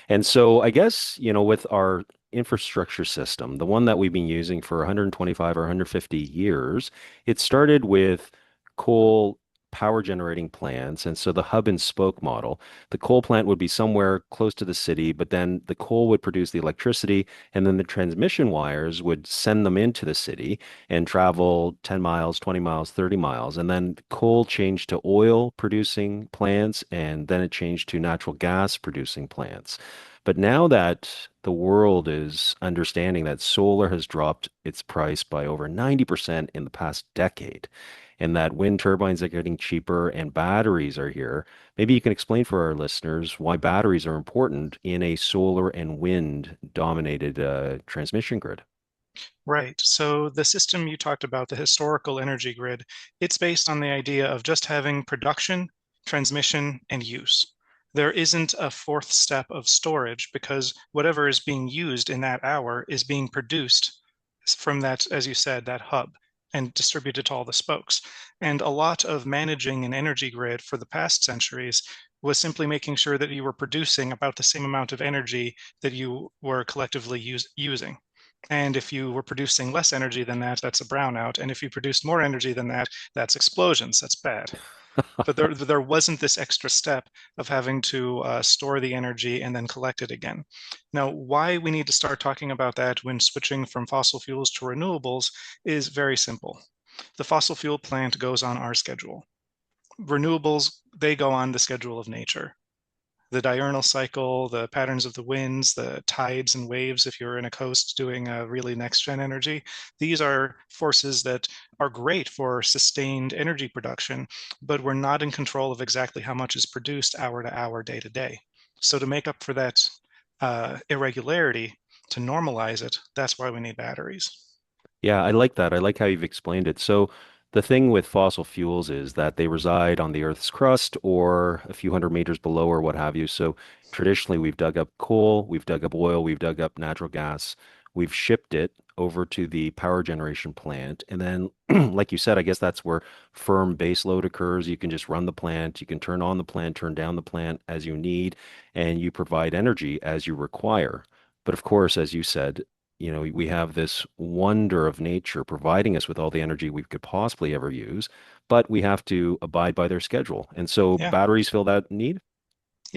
And so I guess, with our infrastructure system, the one that we've been using for 125 or 150 years, it started with coal power generating plants. And so the hub and spoke model, the coal plant would be somewhere close to the city, but then the coal would produce the electricity, and then the transmission wires would send them into the city and travel 10 miles, 20 miles, 30 miles. And then coal changed to oil producing plants, and then it changed to natural gas producing plants. But now that the world is understanding that solar has dropped its price by over 90% in the past decade, and that wind turbines are getting cheaper and batteries are here, maybe you can explain for our listeners why batteries are important in a solar and wind dominated transmission grid. Right. So the system you talked about, the historical energy grid, it's based on the idea of just having production, transmission, and use. There isn't a fourth step of storage because whatever is being used in that hour is being produced from that, as you said, that hub and distributed to all the spokes. And a lot of managing an energy grid for the past centuries was simply making sure that you were producing about the same amount of energy that you were collectively using. And if you were producing less energy than that, that's a brownout. And if you produced more energy than that, that's explosions. That's bad. But there wasn't this extra step of having to store the energy and then collect it again. Now, why we need to start talking about that when switching from fossil fuels to renewables is very simple. The fossil fuel plant goes on our schedule. Renewables, they go on the schedule of nature. The diurnal cycle, the patterns of the winds, the tides and waves, if you're in a coast doing a really next gen energy, these are forces that are great for sustained energy production, but we're not in control of exactly how much is produced hour to hour, day to day. So to make up for that irregularity, to normalize it, that's why we need batteries. Yeah, I like that. I like how you've explained it. So, the thing with fossil fuels is that they reside on the Earth's crust or a few hundred meters below or what have you. So, traditionally, we've dug up coal, we've dug up oil, we've dug up natural gas, we've shipped it over to the power generation plant. And then, like you said, I guess that's where firm base load occurs. You can just run the plant, you can turn on the plant, turn down the plant as you need, and you provide energy as you require. But of course, as you said, we have this wonder of nature providing us with all the energy we could possibly ever use, but we have to abide by their schedule. And so Yeah. batteries fill that need.